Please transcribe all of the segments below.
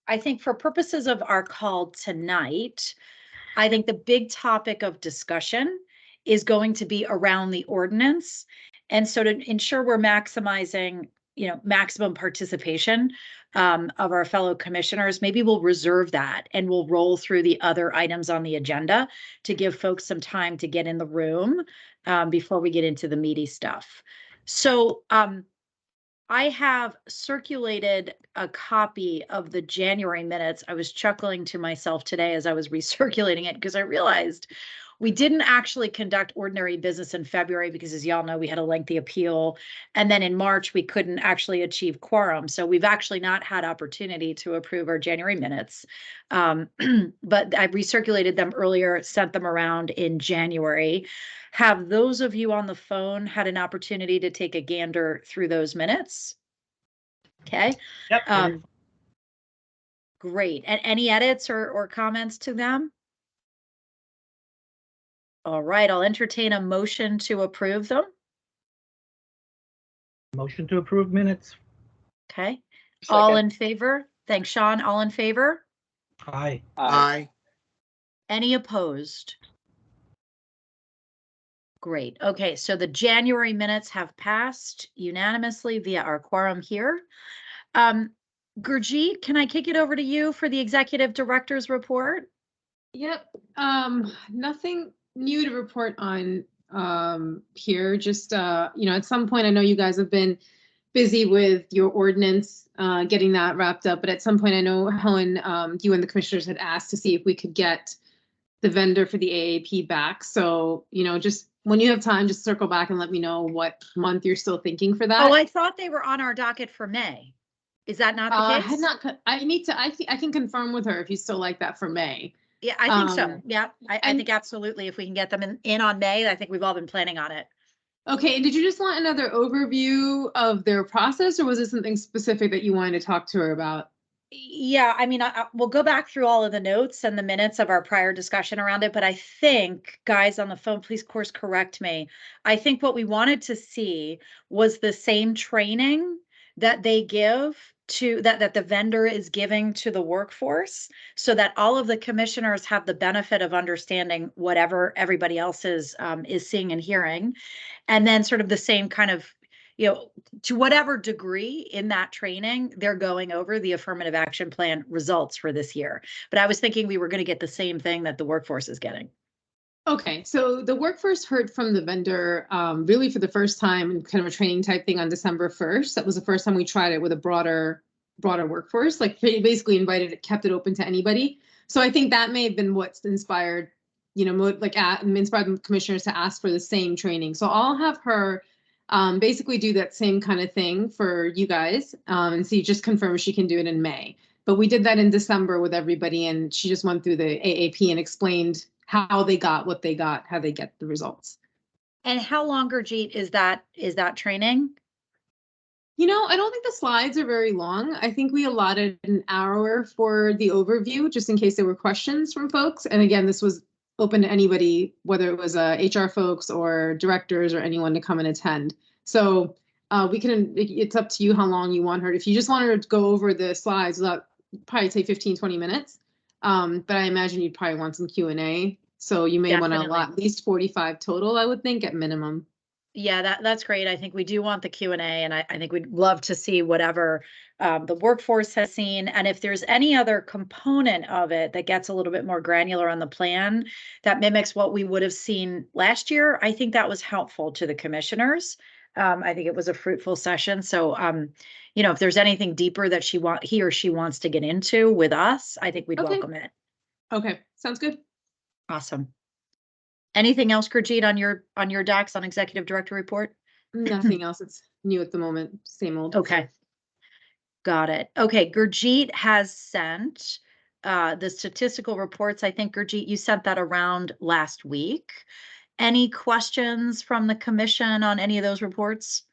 I think for purposes of our call tonight, I think the big topic of discussion is going to be around the ordinance. And so to ensure we're maximizing, maximum participation of our fellow commissioners, maybe we'll reserve that and we'll roll through the other items on the agenda to give folks some time to get in the room before we get into the meaty stuff. So I have circulated a copy of the January minutes. I was chuckling to myself today as I was recirculating it because I realized we didn't actually conduct ordinary business in February because, as y'all know, we had a lengthy appeal. And then in March, we couldn't actually achieve quorum. So we've actually not had opportunity to approve our January minutes. But I recirculated them earlier, sent them around in January. Have those of you on the phone had an opportunity to take a gander through those minutes? Okay. Yep. Great. And any edits or comments to them? All right, I'll entertain a motion to approve them. Motion to approve minutes. Okay. Second. All in favor? Thanks, Sean. All in favor? Aye. Aye. Any opposed? Great. Okay, so the January minutes have passed unanimously via our quorum here. Gurjeet, can I kick it over to you for the executive director's report? Yep. Nothing new to report on here. Just at some point, I know you guys have been busy with your ordinance, getting that wrapped up. But at some point, I know Helen, you and the commissioners had asked to see if we could get the vendor for the AAP back. So, just when you have time, just circle back and let me know what month you're still thinking for that. Oh, I thought they were on our docket for May. Is that not the case? I can confirm with her if you still like that for May. Yeah, I think so. Yeah, I think absolutely. If we can get them in on May, I think we've all been planning on it. Okay, and did you just want another overview of their process, or was it something specific that you wanted to talk to her about? Yeah, I mean, we'll go back through all of the notes and the minutes of our prior discussion around it, but I think, guys on the phone, please course correct me. I think what we wanted to see was the same training that they give to that the vendor is giving to the workforce, so that all of the commissioners have the benefit of understanding whatever everybody else is seeing and hearing, and then sort of the same kind of, to whatever degree in that training, they're going over the affirmative action plan results for this year. But I was thinking we were going to get the same thing that the workforce is getting. Okay, so the workforce heard from the vendor really for the first time in kind of a training type thing on December 1st. That was the first time we tried it with a broader workforce, like basically kept it open to anybody. So I think that may have been what's inspired, inspired the commissioners to ask for the same training. So I'll have her basically do that same kind of thing for you guys and see, just confirm she can do it in May. But we did that in December with everybody, and she just went through the AAP and explained how they got what they got, how they get the results. And how long, Gurjeet, is that training? I don't think the slides are very long. I think we allotted an hour for the overview, just in case there were questions from folks. And again, this was open to anybody, whether it was HR folks or directors or anyone to come and attend. So it's up to you how long you want her. If you just want her to go over the slides, that'll probably take 15-20 minutes. But I imagine you'd probably want some Q&A. So you may want to allot at least 45 total, I would think, at minimum. Yeah, that's great. I think we do want the Q&A, and I think we'd love to see whatever the workforce has seen. And if there's any other component of it that gets a little bit more granular on the plan that mimics what we would have seen last year, I think that was helpful to the commissioners. I think it was a fruitful session. So, if there's anything deeper that he or she wants to get into with us, I think we'd welcome it. Okay, sounds good. Awesome. Anything else, Gurjeet, on your docs on executive director report? Nothing else. It's new at the moment. Same old. Okay. Got it. Okay. Gurjeet has sent the statistical reports. I think, Gurjeet, you sent that around last week. Any questions from the commission on any of those reports?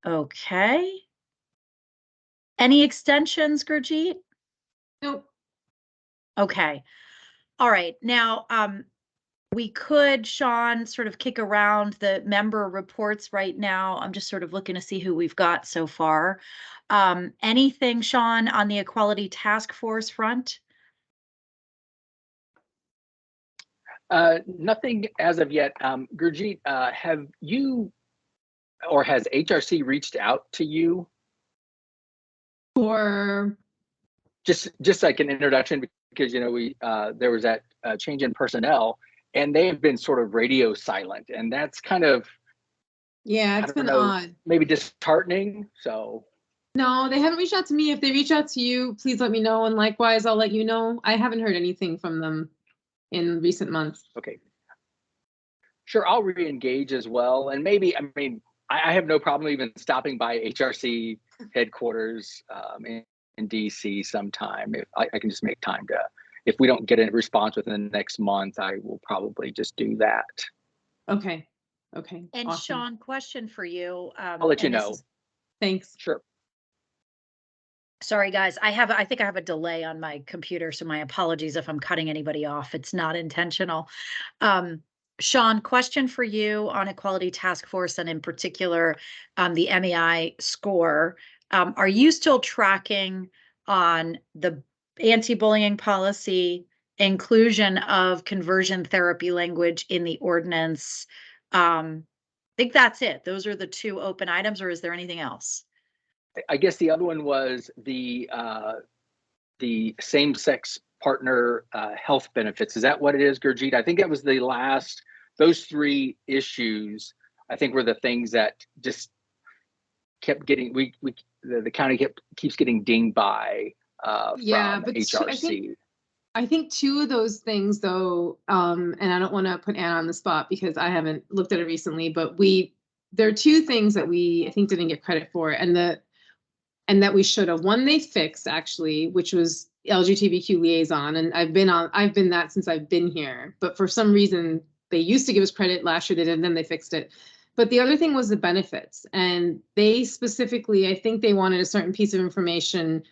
Okay. Any extensions, Gurjeet? Nope. Okay. All right. Now, we could, Sean, sort of kick around the member reports right now. I'm just sort of looking to see who we've got so far. Anything, Sean, on the Equality Task Force front? Nothing as of yet. Gurjeet, have you or has HRC reached out to you? For Just like an introduction, because we there was that change in personnel, and they have been sort of radio silent, and that's kind of, yeah, I it's don't been know, odd. maybe disheartening. So No, they haven't reached out to me. If they reach out to you, please let me know. And likewise, I'll let you know. I haven't heard anything from them in recent months. okay, sure, I'll re-engage as well, and maybe, I mean, I have no problem even stopping by HRC headquarters in DC sometime. If I can just make time to, if we don't get a response within the next month, I will probably just do that. Okay. Okay. And Awesome. Sean, question for you. I'll let you know. Thanks. Sure. Sorry, guys. I think I have a delay on my computer, so my apologies if I'm cutting anybody off. It's not intentional. Sean, question for you on Equality Task Force and in particular, the MEI score. Are you still tracking on the anti-bullying policy, inclusion of conversion therapy language in the ordinance? I think that's it. Those are the two open items, or is there anything else? I guess the other one was the same-sex partner health benefits. Is that what it is, Gurjeet? I think that was the last. Those three issues, I think, were the things that just kept getting. The county keeps getting dinged by Yeah, from but HRC. I think two of those things, though, and I don't want to put Anna on the spot because I haven't looked at it recently, but there are two things that we, I think, didn't get credit for, and that we should have. One they fixed, actually, which was LGBTQ liaison, and I've been that since I've been here. But for some reason, they used to give us credit. Last year they did, and then they fixed it. But the other thing was the benefits, and they specifically, I think they wanted a certain piece of information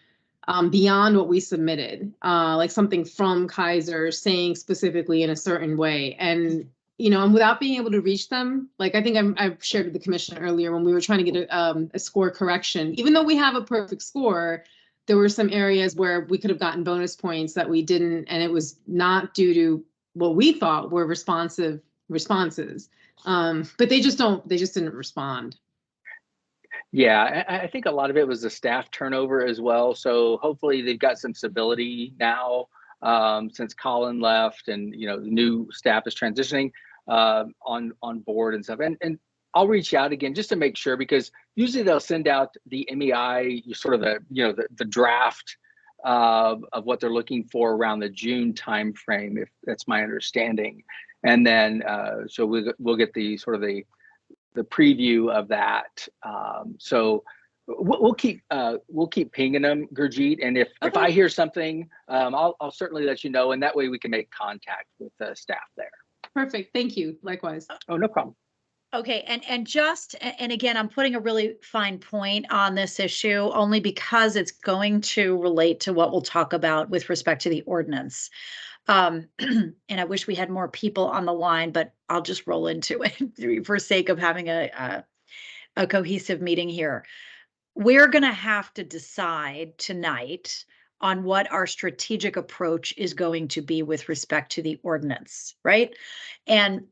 beyond what we submitted, like something from Kaiser saying specifically in a certain way. And and without being able to reach them, like I think I've shared with the commission earlier when we were trying to get a score correction, even though we have a perfect score, there were some areas where we could have gotten bonus points that we didn't, and it was not due to what we thought were responsive responses. But they just didn't respond. Yeah, I think a lot of it was the staff turnover as well. So hopefully they've got some stability now since Colin left, and the new staff is transitioning on board and stuff. And I'll reach out again just to make sure, because usually they'll send out the MEI, sort of the draft of what they're looking for around the June timeframe, if that's my understanding. And then so we'll get the sort of the preview of that. So we'll keep pinging them, Gurjeet, and if I hear something, I'll certainly let you know, and that way we can make contact with the staff there. Perfect. Thank you. Likewise. Oh, no problem. Okay, and again, I'm putting a really fine point on this issue only because it's going to relate to what we'll talk about with respect to the ordinance. And I wish we had more people on the line, but I'll just roll into it for sake of having a cohesive meeting here. We're going to have to decide tonight on what our strategic approach is going to be with respect to the ordinance, right? And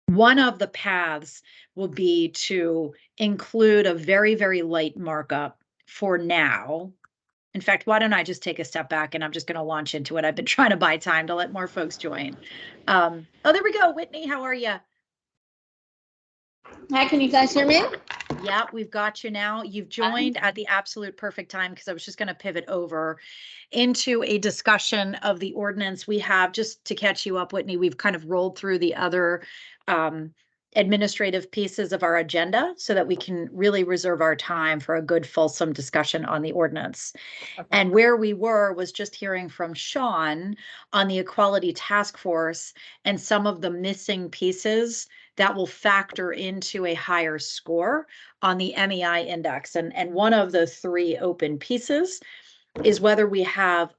one of the paths will be to include a very, very light markup for now. In fact, why don't I just take a step back and I'm just going to launch into it. I've been trying to buy time to let more folks join. Oh, there we go. Whitney, how are you? Hi, can you guys hear me? Yeah, we've got you now. You've joined at the absolute perfect time because I was just going to pivot over into a discussion of the ordinance. We have, just to catch you up, Whitney, we've kind of rolled through the other administrative pieces of our agenda so that we can really reserve our time for a good fulsome discussion on the ordinance. Okay. And where we were was just hearing from Sean on the Equality Task Force and some of the missing pieces that will factor into a higher score on the MEI index. And one of the three open pieces is whether we have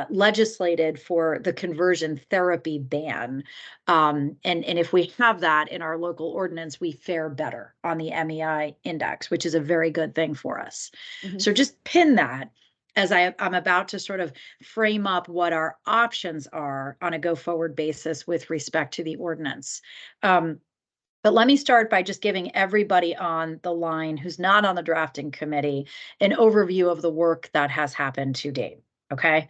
legislated for the conversion therapy ban. And if we have that in our local ordinance, we fare better on the MEI index, which is a very good thing for us. So just pin that as I'm about to sort of frame up what our options are on a go-forward basis with respect to the ordinance. But let me start by just giving everybody on the line who's not on the drafting committee an overview of the work that has happened to date. Okay.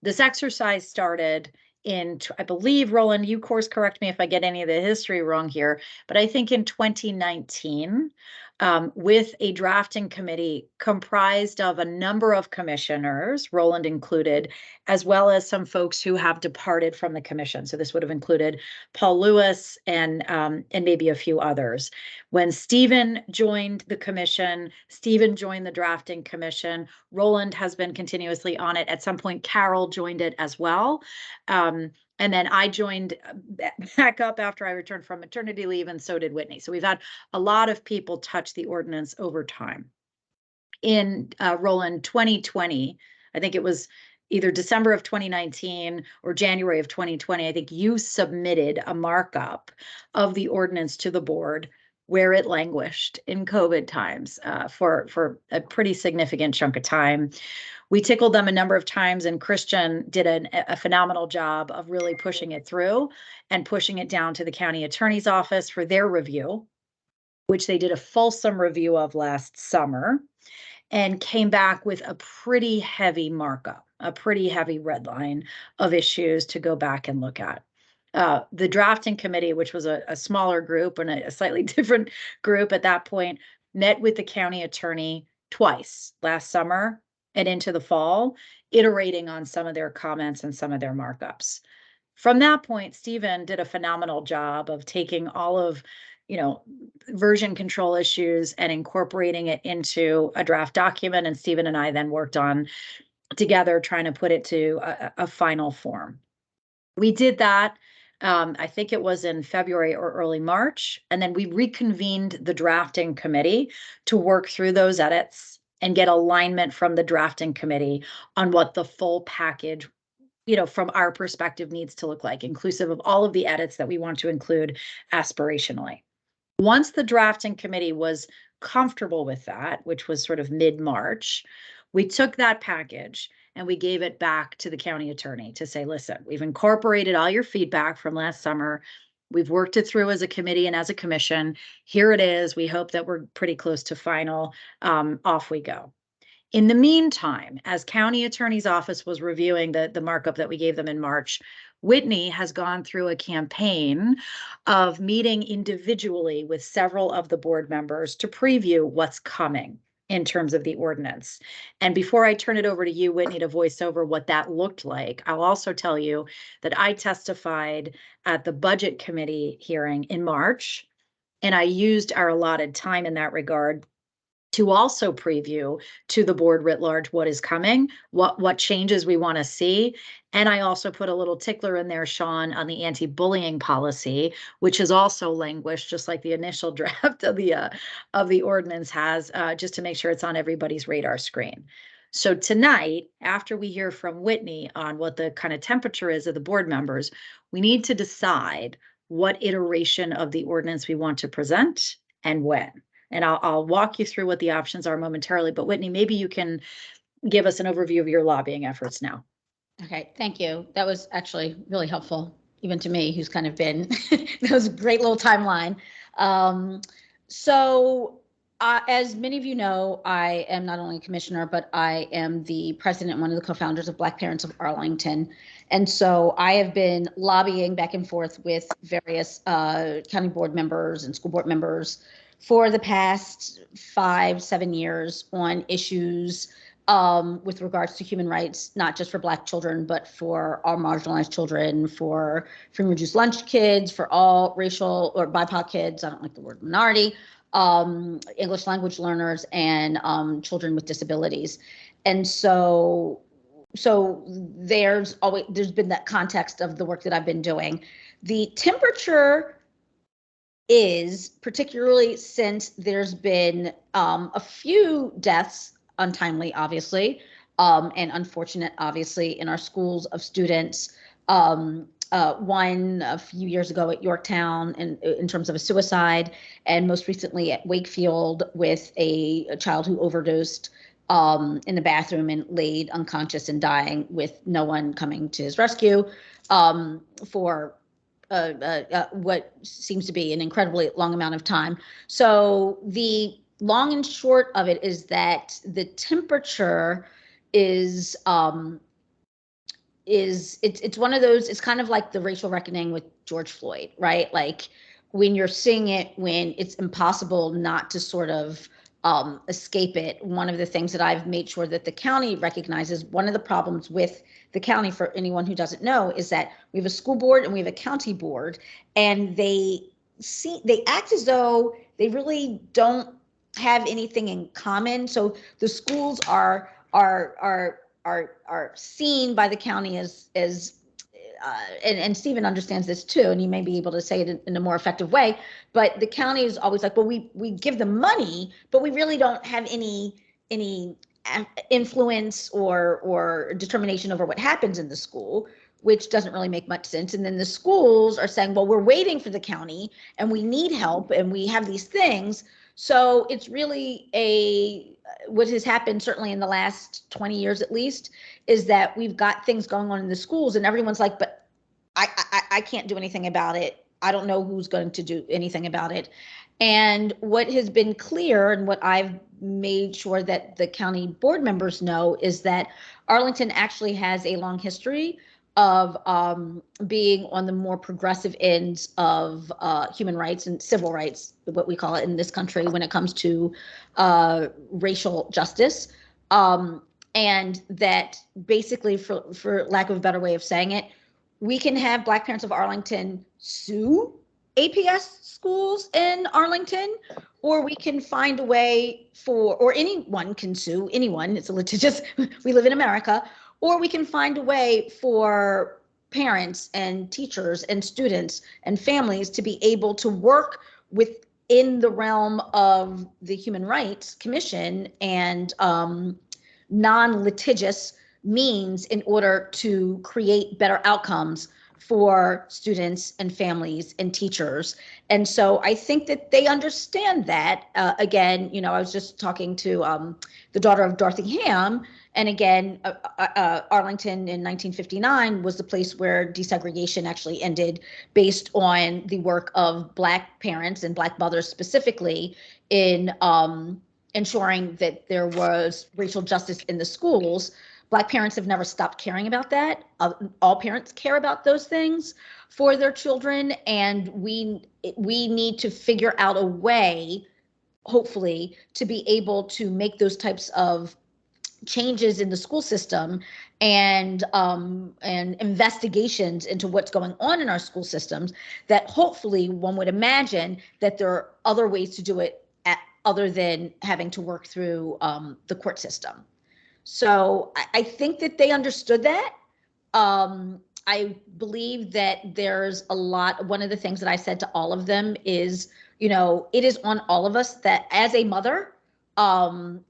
This exercise started in, I believe, Roland, you course correct me if I get any of the history wrong here, but I think in 2019, with a drafting committee comprised of a number of commissioners, Roland included, as well as some folks who have departed from the commission. So this would have included Paul Lewis and maybe a few others. When Stephen joined the commission, Stephen joined the drafting commission. Roland has been continuously on it. At some point, Carol joined it as well. And then I joined back up after I returned from maternity leave, and so did Whitney. So we've had a lot of people touch the ordinance over time. In Roland 2020, I think it was either December of 2019 or January of 2020, I think you submitted a markup of the ordinance to the board where it languished in COVID times for a pretty significant chunk of time. We tickled them a number of times, and Christian did a phenomenal job of really pushing it through and pushing it down to the county attorney's office for their review, which they did a fulsome review of last summer and came back with a pretty heavy markup, a pretty heavy red line of issues to go back and look at. The drafting committee, which was a smaller group and a slightly different group at that point, met with the county attorney twice last summer and into the fall, iterating on some of their comments and some of their markups. From that point, Stephen did a phenomenal job of taking all of, version control issues and incorporating it into a draft document. And Stephen and I then worked on together trying to put it to a final form. We did that. I think it was in February or early March. And then we reconvened the drafting committee to work through those edits and get alignment from the drafting committee on what the full package, from our perspective, needs to look like, inclusive of all of the edits that we want to include aspirationally. Once the drafting committee was comfortable with that, which was sort of mid-March, we took that package and we gave it back to the county attorney to say, listen, we've incorporated all your feedback from last summer. We've worked it through as a committee and as a commission. Here it is. We hope that we're pretty close to final. Off we go. In the meantime, as county attorney's office was reviewing the markup that we gave them in March, Whitney has gone through a campaign of meeting individually with several of the board members to preview what's coming in terms of the ordinance. And before I turn it over to you, Whitney, to voice over what that looked like, I'll also tell you that I testified at the budget committee hearing in March, and I used our allotted time in that regard to also preview to the board writ large what is coming, what changes we want to see. And I also put a little tickler in there, Sean, on the anti-bullying policy, which has also languished, just like the initial draft of the ordinance has, just to make sure it's on everybody's radar screen. So tonight, after we hear from Whitney on what the kind of temperature is of the board members, we need to decide what iteration of the ordinance we want to present and when. And I'll walk you through what the options are momentarily, but Whitney, maybe you can give us an overview of your lobbying efforts now. Okay, thank you. That was actually really helpful, even to me, who's kind of been, that was a great little timeline. As many of you know, I am not only a commissioner, but I am the president and one of the co-founders of Black Parents of Arlington. And so I have been lobbying back and forth with various county board members and school board members for the past 5-7 years on issues with regards to human rights, not just for Black children, but for all marginalized children, for free and reduced lunch kids, for all racial or BIPOC kids, I don't like the word minority, English language learners, and children with disabilities. And so there's been that context of the work that I've been doing. The temperature is, particularly since there's been a few deaths, untimely, obviously, and unfortunate, obviously, in our schools of students. One a few years ago at Yorktown in terms of a suicide, and most recently at Wakefield with a child who overdosed in the bathroom and laid unconscious and dying with no one coming to his rescue for what seems to be an incredibly long amount of time. So the long and short of it is that the temperature is it's one of those, it's kind of like the racial reckoning with George Floyd, right? Like when you're seeing it, when it's impossible not to sort of escape it. One of the things that I've made sure that the county recognizes, one of the problems with the county, for anyone who doesn't know, is that we have a school board and we have a county board, and they act as though they really don't have anything in common. So the schools are seen by the county as and Stephen understands this too, and he may be able to say it in a more effective way, but the county is always like, well, we give them money, but we really don't have any influence or determination over what happens in the school, which doesn't really make much sense. And then the schools are saying, well, we're waiting for the county and we need help and we have these things. So it's really what has happened certainly in the last 20 years at least, is that we've got things going on in the schools and everyone's like, but I can't do anything about it. I don't know who's going to do anything about it. And what has been clear, and what I've made sure that the county board members know, is that Arlington actually has a long history of being on the more progressive ends of human rights and civil rights, what we call it in this country, when it comes to racial justice. And that basically, for lack of a better way of saying it, we can have Black Parents of Arlington sue APS schools in Arlington, or we can find a way or anyone can sue anyone. It's a litigious, we live in America. Or we can find a way for parents and teachers and students and families to be able to work within the realm of the Human Rights Commission and non-litigious means in order to create better outcomes for students and families and teachers. And so I think that they understand that. Again, I was just talking to the daughter of Dorothy Ham. And again, Arlington in 1959 was the place where desegregation actually ended, based on the work of Black parents and Black mothers specifically in ensuring that there was racial justice in the schools. Black parents have never stopped caring about that. All parents care about those things for their children, and we need to figure out a way, hopefully, to be able to make those types of changes in the school system and investigations into what's going on in our school systems, that hopefully one would imagine that there are other ways to do it other than having to work through the court system. So I think that they understood that. I believe that there's a lot. One of the things that I said to all of them is, it is on all of us that as a mother, I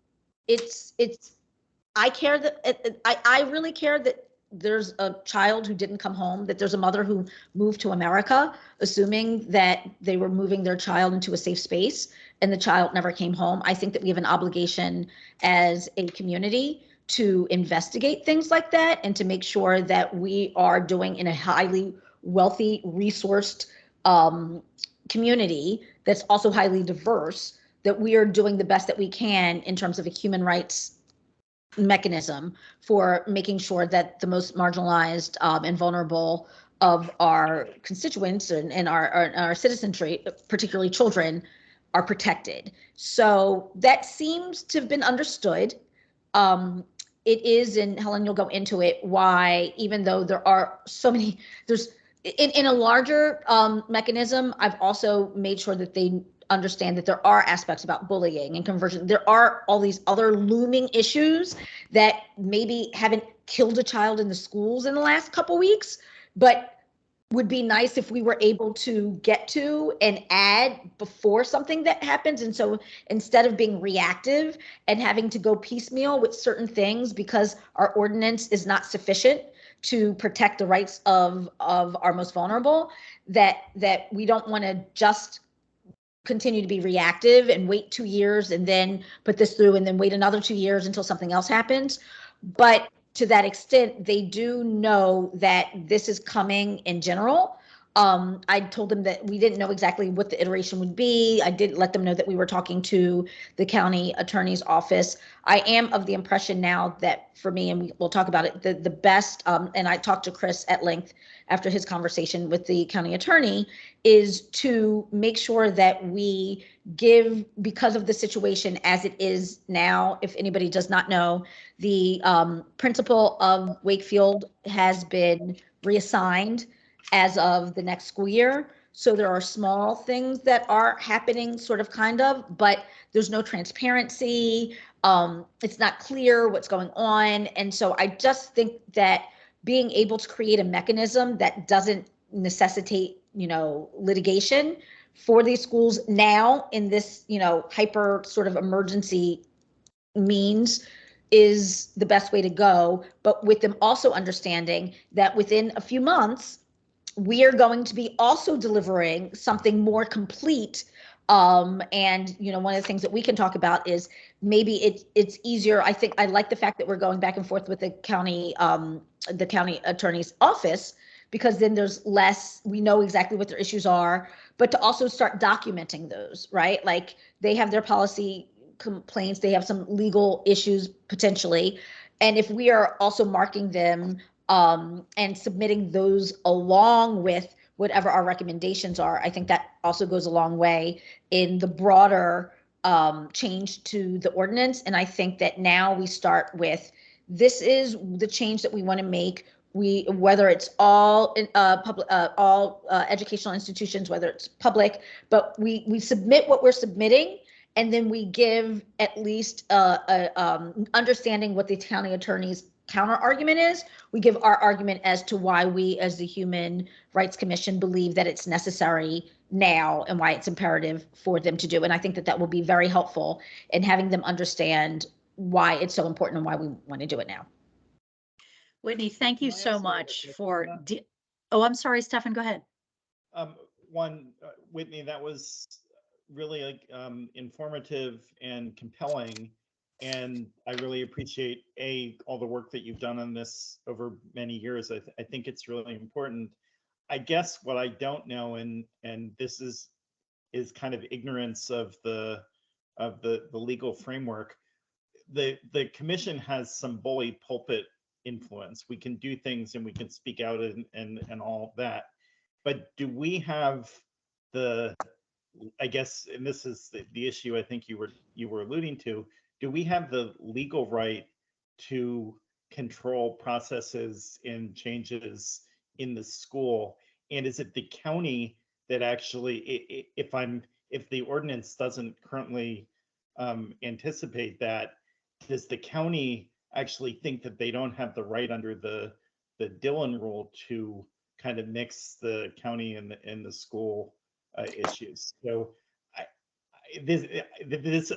care that I really care that there's a child who didn't come home, that there's a mother who moved to America, assuming that they were moving their child into a safe space and the child never came home. I think that we have an obligation as a community to investigate things like that and to make sure that we are doing, in a highly wealthy, resourced community that's also highly diverse, that we are doing the best that we can in terms of a human rights mechanism for making sure that the most marginalized and vulnerable of our constituents and our citizenry, particularly children, are protected. So that seems to have been understood. It is, and Helen, you'll go into it, why, even though there are so many, there's in a larger mechanism, I've also made sure that they understand that there are aspects about bullying and conversion. There are all these other looming issues that maybe haven't killed a child in the schools in the last couple weeks, but would be nice if we were able to get to and add before something that happens. And so instead of being reactive and having to go piecemeal with certain things because our ordinance is not sufficient to protect the rights of our most vulnerable, that we don't want to just continue to be reactive and wait 2 years and then put this through and then wait another 2 years until something else happens. But to that extent, they do know that this is coming in general. I told them that we didn't know exactly what the iteration would be. I did let them know that we were talking to the county attorney's office. I am of the impression now that for me, and we'll talk about it, the best, and I talked to Chris at length after his conversation with the county attorney, is to make sure that we give, because of the situation as it is now, if anybody does not know, the principal of Wakefield has been reassigned as of the next school year. So there are small things that are happening sort of kind of, but there's no transparency. It's not clear what's going on. And so I just think that being able to create a mechanism that doesn't necessitate, litigation for these schools now in this, hyper sort of emergency means is the best way to go, but with them also understanding that within a few months, we are going to be also delivering something more complete. And one of the things that we can talk about is maybe it's easier. I think I like the fact that we're going back and forth with the county attorney's office, because then there's less, we know exactly what their issues are, but to also start documenting those, right? Like they have their policy complaints, they have some legal issues potentially. And if we are also marking them and submitting those along with whatever our recommendations are, I think that also goes a long way in the broader change to the ordinance. And I think that now we start with, this is the change that we want to make. Whether it's all public, all educational institutions, whether it's public, but we submit what we're submitting, and then we give at least understanding what the county attorney's counter argument is. We give our argument as to why we, as the Human Rights Commission, believe that it's necessary now and why it's imperative for them to do. And I think that will be very helpful in having them understand why it's so important and why we want to do it now. Whitney, thank you Can I so ask a much question for, on that? oh, I'm sorry, Stefan, go ahead. Whitney, that was really informative and compelling. And I really appreciate all the work that you've done on this over many years. I think it's really important. I guess what I don't know, and this is kind of ignorance of the legal framework. The commission has some bully pulpit influence. We can do things and we can speak out and all that. But do we have I guess, and this is the issue I think you were alluding to, do we have the legal right to control processes and changes in the school? And is it the county that actually, if the ordinance doesn't currently anticipate that, does the county actually think that they don't have the right under the Dillon rule to kind of mix the county and the school issues? So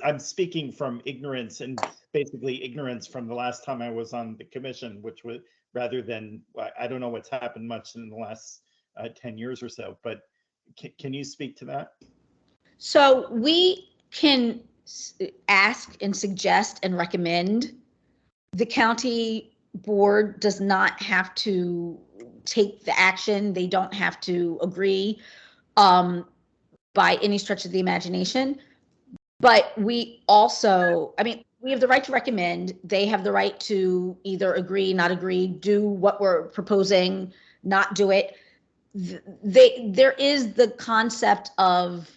I'm speaking from ignorance, and basically ignorance from the last time I was on the commission, which was rather than, I don't know what's happened much in the last 10 years or so, but can you speak to that? So we can ask and suggest and recommend. The county board does not have to take the action. They don't have to agree by any stretch of the imagination. But we also, we have the right to recommend. They have the right to either agree, not agree, do what we're proposing, not do it. There is the concept of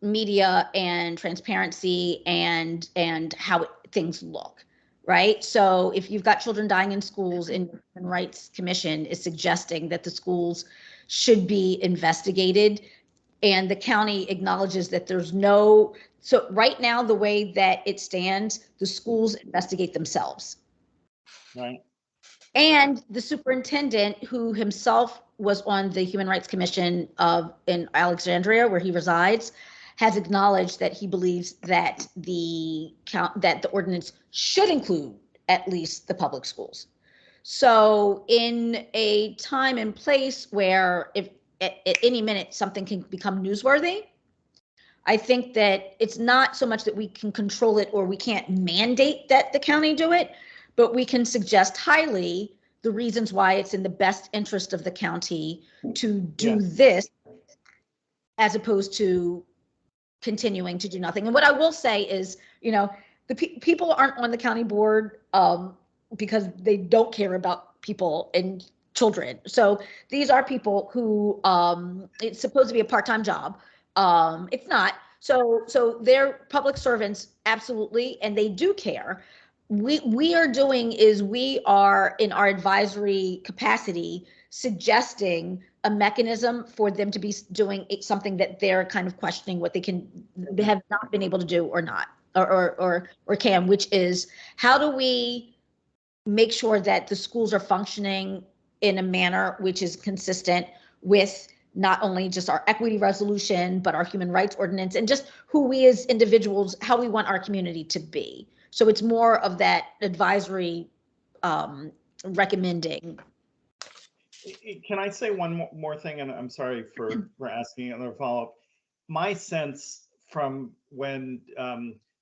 media and transparency and how things look, right? So if you've got children dying in schools, and the Human Rights Commission is suggesting that the schools should be investigated, and the county acknowledges that there's no, so right now, the way that it stands, the schools investigate themselves. Right. And the superintendent, who himself was on the Human Rights Commission in Alexandria, where he resides, has acknowledged that he believes that the ordinance should include at least the public schools. So in a time and place where if at any minute something can become newsworthy, I think that it's not so much that we can control it or we can't mandate that the county do it, but we can suggest highly the reasons why it's in the best interest of the county to do this, as opposed to continuing to do nothing. And what I will say is, the people aren't on the county board because they don't care about people and children. So these are people who it's supposed to be a part-time job. It's not. So they're public servants, absolutely, and they do care. We are doing is we are in our advisory capacity suggesting a mechanism for them to be doing something that they're kind of questioning what they have not been able to do or not, or can, which is how do we make sure that the schools are functioning in a manner which is consistent with not only just our equity resolution, but our human rights ordinance and just who we as individuals, how we want our community to be. So it's more of that advisory recommending. Can I say one more thing? And I'm sorry for asking another follow-up. My sense from when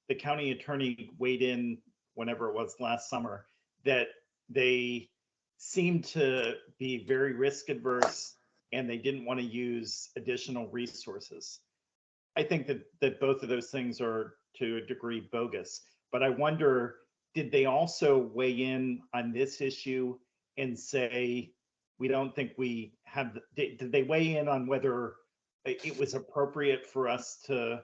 the county attorney weighed in, whenever it was last summer, that they seemed to be very risk adverse and they didn't want to use additional resources. I think that both of those things are to a degree bogus, but I wonder, did they also weigh in on this issue and say, we don't think we have, did they weigh in on whether it was appropriate for us to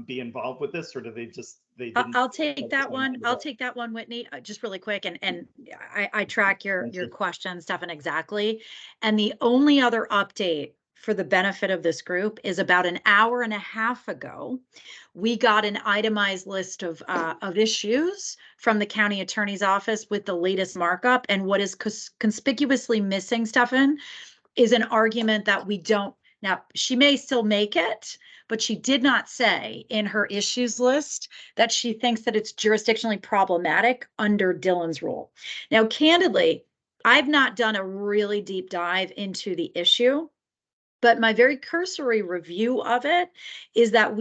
be involved with this, or do they just, they didn't? I'll take that one. I'll take that one, Whitney, just really quick. And I track your question, Stefan, exactly. And the only other update for the benefit of this group is about an hour and a half ago, we got an itemized list of issues from the county attorney's office with the latest markup. And what is conspicuously missing, Stefan, is an argument that we don't. Now, she may still make it, but she did not say in her issues list that she thinks that it's jurisdictionally problematic under Dillon's rule. Now, candidly, I've not done a really deep dive into the issue, but my very cursory review of it is that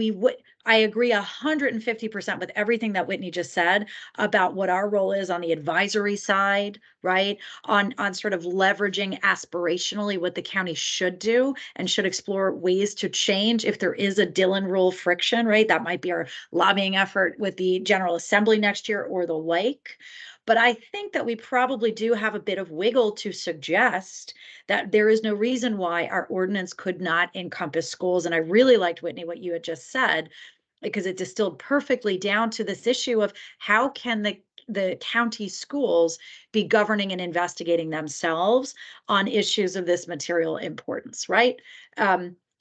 I agree 150% with everything that Whitney just said about what our role is on the advisory side, right? On sort of leveraging aspirationally what the county should do and should explore ways to change if there is a Dillon rule friction, right? That might be our lobbying effort with the General Assembly next year or the like. But I think that we probably do have a bit of wiggle to suggest that there is no reason why our ordinance could not encompass schools. And I really liked, Whitney, what you had just said, because it distilled perfectly down to this issue of how can the county schools be governing and investigating themselves on issues of this material importance, right?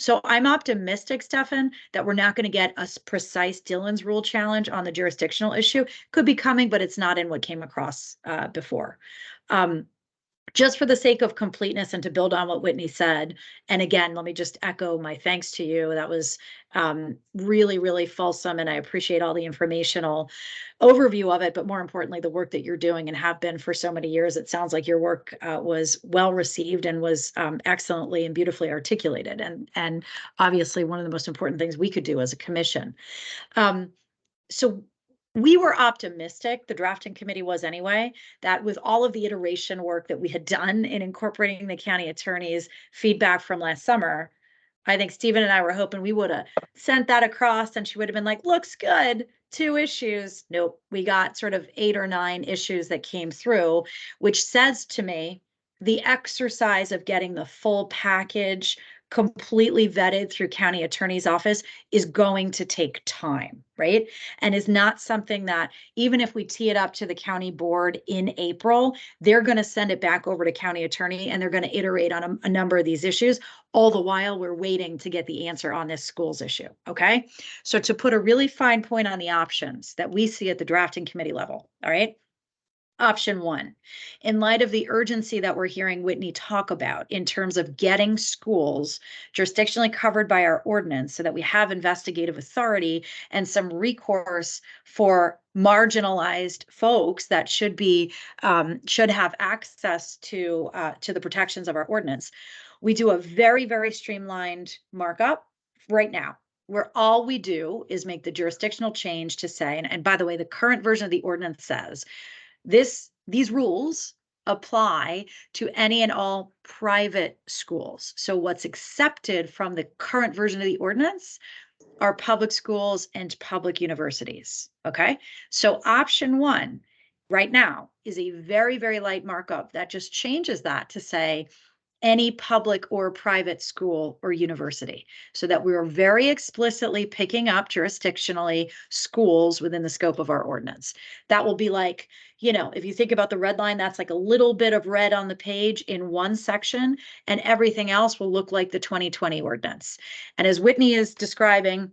So I'm optimistic, Stefan, that we're not going to get a precise Dillon's rule challenge on the jurisdictional issue. Could be coming, but it's not in what came across before. Just for the sake of completeness and to build on what Whitney said, and again, let me just echo my thanks to you. That was really, really fulsome, and I appreciate all the informational overview of it, but more importantly, the work that you're doing and have been for so many years. It sounds like your work was well received and was excellently and beautifully articulated, and obviously one of the most important things we could do as a commission. So we were optimistic, the drafting committee was anyway, that with all of the iteration work that we had done in incorporating the county attorney's feedback from last summer, I think Stephen and I were hoping we would have sent that across and she would have been like, looks good, 2 issues. Nope, we got sort of 8 or 9 issues that came through, which says to me, the exercise of getting the full package completely vetted through county attorney's office is going to take time, right? And is not something that even if we tee it up to the county board in April, they're going to send it back over to county attorney and they're going to iterate on a number of these issues. All the while we're waiting to get the answer on this schools issue. Okay. So to put a really fine point on the options that we see at the drafting committee level. All right. Option one, in light of the urgency that we're hearing Whitney talk about in terms of getting schools jurisdictionally covered by our ordinance so that we have investigative authority and some recourse for marginalized folks that should have access to the protections of our ordinance. We do a very, very streamlined markup right now, where all we do is make the jurisdictional change to say, and by the way, the current version of the ordinance says, these rules apply to any and all private schools. So what's accepted from the current version of the ordinance are public schools and public universities. Okay. So option one right now is a very, very light markup that just changes that to say any public or private school or university, so that we are very explicitly picking up jurisdictionally schools within the scope of our ordinance. That will be like, if you think about the red line, that's like a little bit of red on the page in one section, and everything else will look like the 2020 ordinance. And as Whitney is describing,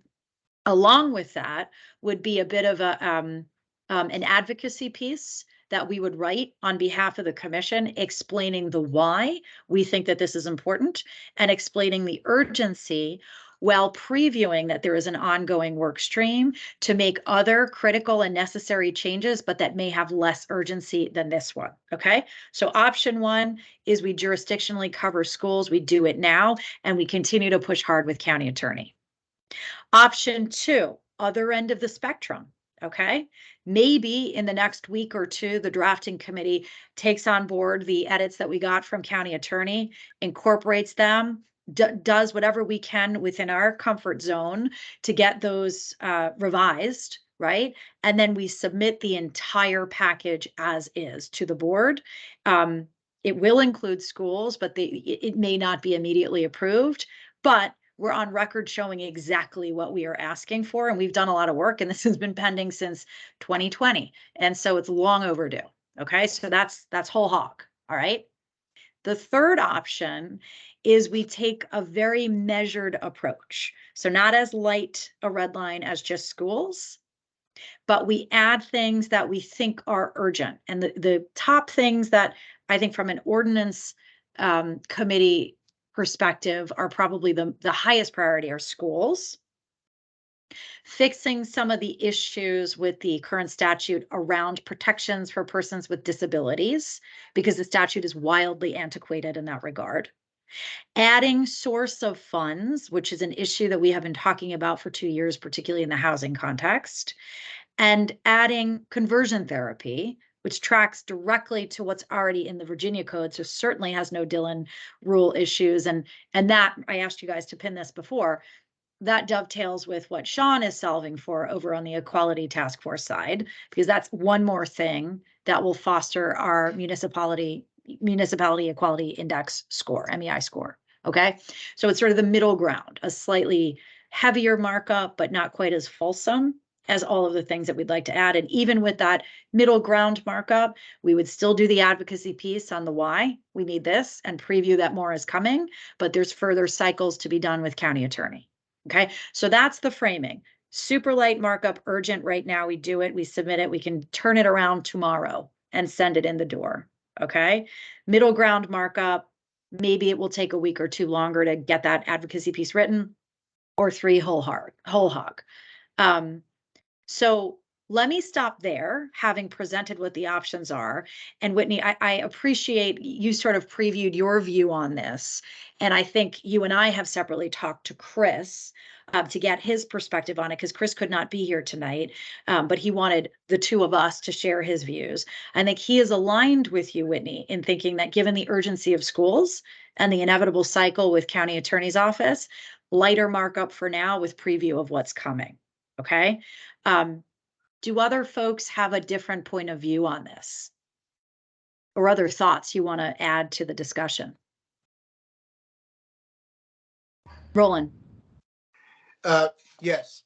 along with that would be a bit of an advocacy piece that we would write on behalf of the commission, explaining the why we think that this is important and explaining the urgency, while previewing that there is an ongoing work stream to make other critical and necessary changes, but that may have less urgency than this one. Okay. So option one is we jurisdictionally cover schools. We do it now, and we continue to push hard with county attorney. Option two, other end of the spectrum. Okay. Maybe in the next week or two, the drafting committee takes on board the edits that we got from county attorney, incorporates them, does whatever we can within our comfort zone to get those revised, right? And then we submit the entire package as is to the board. It will include schools, but it may not be immediately approved, but we're on record showing exactly what we are asking for. And we've done a lot of work, and this has been pending since 2020. And so it's long overdue. Okay. So that's whole hog. All right. The third option is we take a very measured approach. So not as light a red line as just schools, but we add things that we think are urgent. And the top things that I think from an ordinance committee perspective are probably the highest priority are schools, fixing some of the issues with the current statute around protections for persons with disabilities, because the statute is wildly antiquated in that regard. Adding source of funds, which is an issue that we have been talking about for 2 years, particularly in the housing context, and adding conversion therapy, which tracks directly to what's already in the Virginia Code, so certainly has no Dillon rule issues. And that, I asked you guys to pin this before, that dovetails with what Sean is solving for over on the Equality Task Force side, because that's one more thing that will foster our Municipality Equality Index score, MEI score. Okay, so it's sort of the middle ground, a slightly heavier markup, but not quite as fulsome as all of the things that we'd like to add. And even with that middle ground markup, we would still do the advocacy piece on the why we need this and preview that more is coming, but there's further cycles to be done with county attorney. Okay, so that's the framing. Super light markup, urgent right now. We do it, we submit it, we can turn it around tomorrow and send it in the door. Okay, middle ground markup, maybe it will take a week or two longer to get that advocacy piece written, or 3 whole hog. So let me stop there, having presented what the options are. And Whitney, I appreciate you sort of previewed your view on this. And I think you and I have separately talked to Chris to get his perspective on it, because Chris could not be here tonight, but he wanted the two of us to share his views. I think he is aligned with you, Whitney, in thinking that given the urgency of schools and the inevitable cycle with county attorney's office, lighter markup for now with preview of what's coming. Okay. Do other folks have a different point of view on this, or other thoughts you want to add to the discussion? Roland. Yes.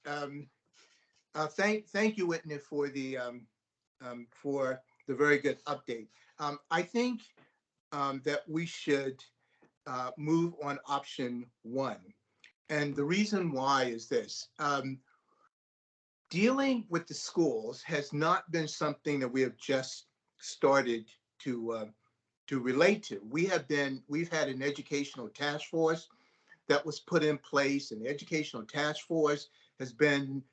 Thank you, Whitney, for the very good update. I think that we should move on option one, and the reason why is this. Dealing with the schools has not been something that we have just started to relate to. We've had an educational task force that was put in place, and the educational task force has been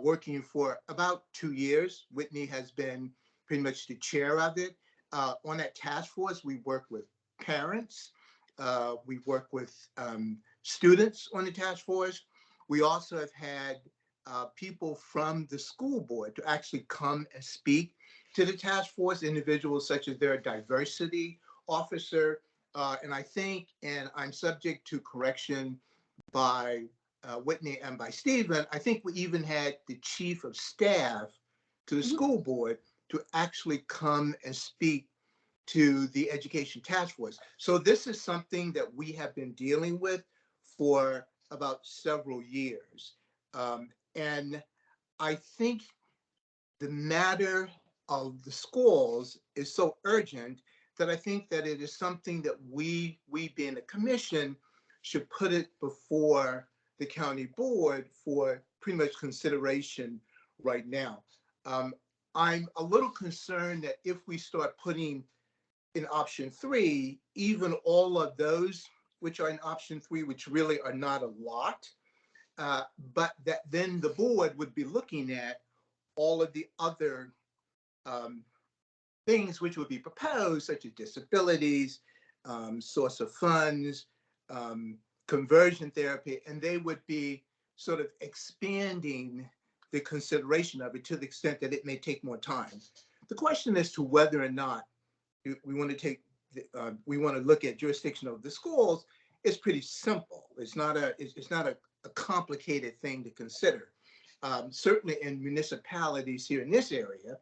working for about 2 years. Whitney has been pretty much the chair of it. On that task force, we work with parents, we work with students on the task force. We also have had people from the school board to actually come and speak to the task force, individuals such as their diversity officer. And I think, and I'm subject to correction by Whitney and by Stephen, I think we even had the chief of staff to the school board to actually come and speak to the education task force. So this is something that we have been dealing with for about several years. And I think the matter of the schools is so urgent that I think that it is something that we being a commission should put it before the county board for pretty much consideration right now. I'm a little concerned that if we start putting in option 3, even all of those which are in option 3, which really are not a lot, but that then the board would be looking at all of the other things which would be proposed, such as disabilities, source of funds, conversion therapy, and they would be sort of expanding the consideration of it to the extent that it may take more time. The question as to whether or not we want to look at jurisdiction of the schools is pretty simple. It's not a complicated thing to consider. Certainly in municipalities here in this area,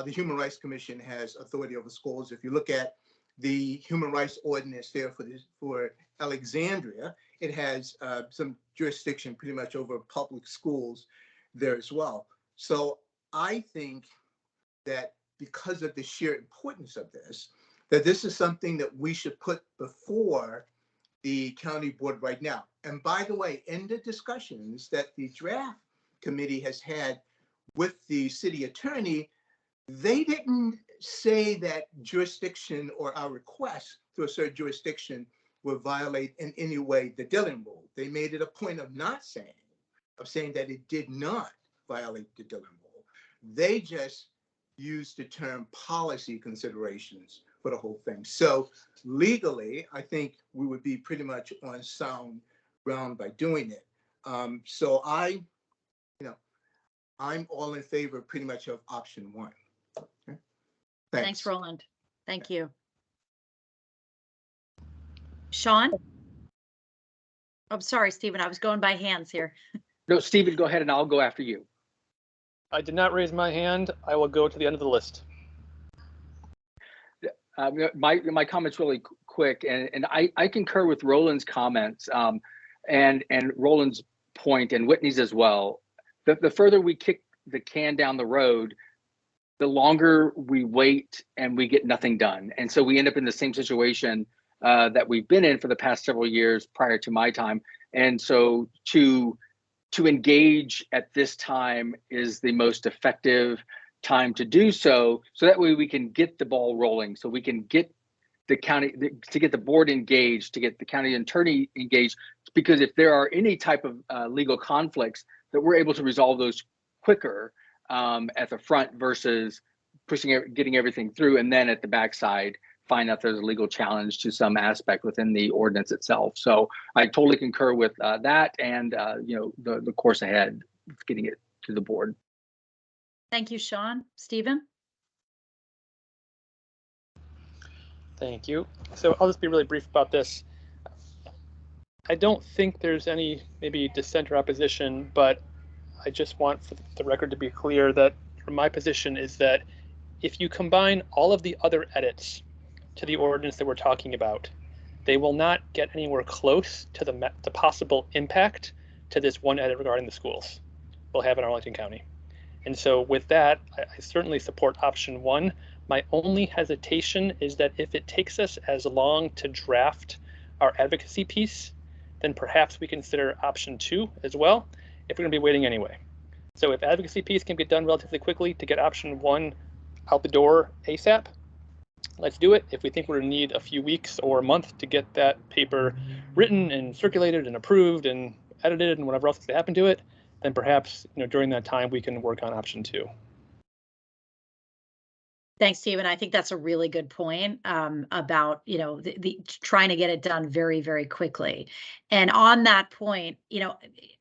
the Human Rights Commission has authority over schools. If you look at the Human Rights Ordinance there for Alexandria, it has some jurisdiction pretty much over public schools there as well. So I think that because of the sheer importance of this, that this is something that we should put before the county board right now. And by the way, in the discussions that the draft committee has had with the city attorney, they didn't say that jurisdiction or our request to assert jurisdiction would violate in any way the Dillon rule. They made it a point of saying that it did not violate the Dillon rule. They just used the term policy considerations for the whole thing. So legally, I think we would be pretty much on sound ground by doing it. So I'm all in favor pretty much of option 1. Okay. Thanks, Roland. Thank you. Sean? I'm sorry, Stephen, I was going by hands here. No, Stephen, go ahead and I'll go after you. I did not raise my hand. I will go to the end of the list. My comments really quick, and I concur with Roland's comments and Roland's point and Whitney's as well. The further we kick the can down the road, the longer we wait and we get nothing done. And so we end up in the same situation that we've been in for the past several years prior to my time. And so to engage at this time is the most effective time to do so that way we can get the ball rolling, so we can get the county to get the board engaged, to get the county attorney engaged, because if there are any type of legal conflicts, that we're able to resolve those quicker at the front versus getting everything through and then at the backside find out there's a legal challenge to some aspect within the ordinance itself. So I totally concur with that and the course ahead, getting it to the board. Thank you, Sean. Stephen? Thank you. So I'll just be really brief about this. I don't think there's any maybe dissent or opposition, but I just want for the record to be clear that my position is that if you combine all of the other edits to the ordinance that we're talking about, they will not get anywhere close to the possible impact to this one edit regarding the schools we'll have in Arlington County. And so with that, I certainly support option 1. My only hesitation is that if it takes us as long to draft our advocacy piece, then perhaps we consider option 2 as well, if we're going to be waiting anyway. So if advocacy piece can get done relatively quickly to get option 1 out the door ASAP, let's do it. If we think we're going to need a few weeks or a month to get that paper written and circulated and approved and edited and whatever else has to happen to it, then perhaps during that time we can work on option 2. Thanks, Stephen. I think that's a really good point about, the trying to get it done very, very quickly. And on that point,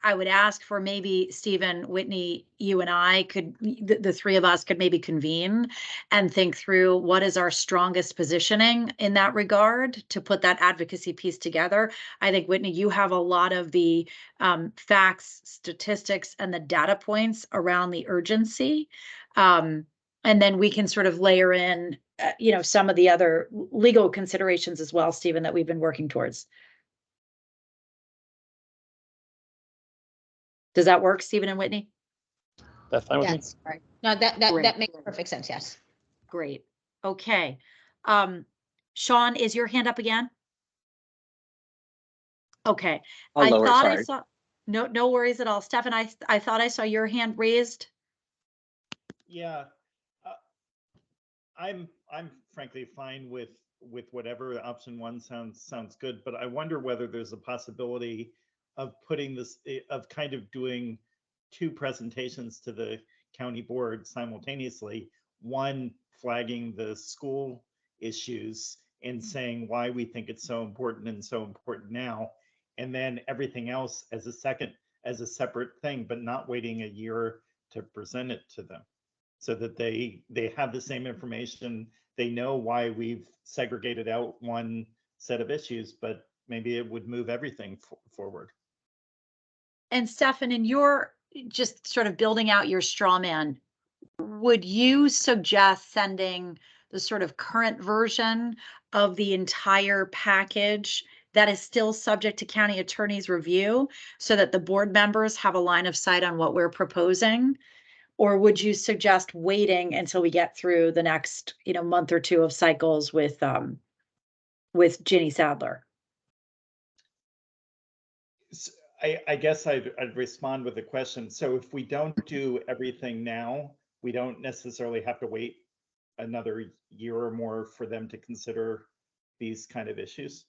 I would ask for maybe Stephen, Whitney, you and I could, the three of us could maybe convene and think through what is our strongest positioning in that regard to put that advocacy piece together. I think, Whitney, you have a lot of the facts, statistics, and the data points around the urgency. And then we can sort of layer in, some of the other legal considerations as well, Stephen, that we've been working towards. Does that work, Stephen and Whitney? That's fine with me. Yes, right. No, that makes perfect sense. Yes. Great. Okay. Sean, is your hand up again? Okay. I'll lower, I sorry. saw. No worries at all. Stefan, I thought I saw your hand raised. Yeah. I'm frankly fine with whatever option 1 sounds good, but I wonder whether there's a possibility of putting this, of kind of doing 2 presentations to the county board simultaneously, one flagging the school issues and saying why we think it's so important and so important now, and then everything else as a separate thing, but not waiting a year to present it to them, so that they have the same information. They know why we've segregated out one set of issues, but maybe it would move everything forward. And Stefan, in your just sort of building out your straw man, would you suggest sending the sort of current version of the entire package that is still subject to county attorney's review so that the board members have a line of sight on what we're proposing? Or would you suggest waiting until we get through the next, month or 2 of cycles with Ginny Sadler? I guess I'd respond with a question. So if we don't do everything now, we don't necessarily have to wait another year or more for them to consider these kind of issues.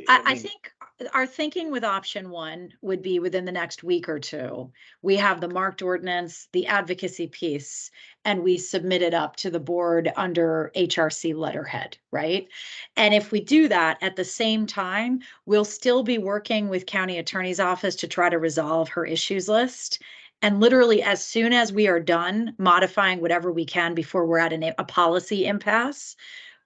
I think our thinking with option 1 would be within the next week or 2. We have the marked ordinance, the advocacy piece, and we submit it up to the board under HRC letterhead, right? And if we do that at the same time, we'll still be working with county attorney's office to try to resolve her issues list. And literally, as soon as we are done modifying whatever we can before we're at a policy impasse,